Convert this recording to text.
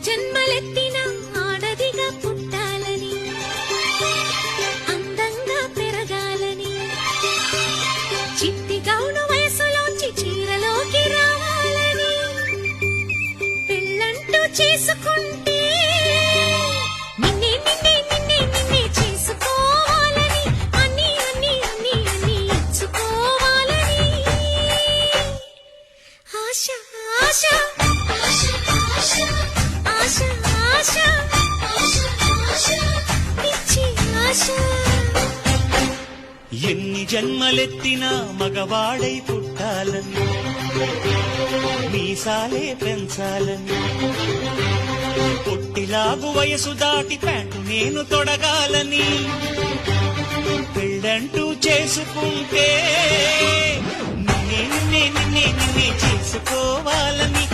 జన్మలెత్తిన ఆడదిగా పుట్టాలని, అందంగా పెరగాలని, చిట్టి గౌను వయసులోంచి చీరలోకి రావాలని, పెళ్ళంటూ చేసుకుంటే నిన్నే నిన్నే నిన్నే నిన్నే చేసుకోవాలని, అన్ని అన్ని అన్ని అన్ని ఇచ్చుకోవాలని ఆశ ఆశ ఆశ ఆశ ఆశ పిచ్చి ఆశ. ఎన్ని జన్మలెత్తినా మగవాడై పుట్టాలని, మీసాలే పెంచాలని, పొట్టిలాగు వయసు దాటి ప్యాంటు నేను తొడగాలని, పెళ్ళంటూ చేసుకుంటే నిన్నే నిన్నే నిన్నే నిన్నే చేసుకోవాలని,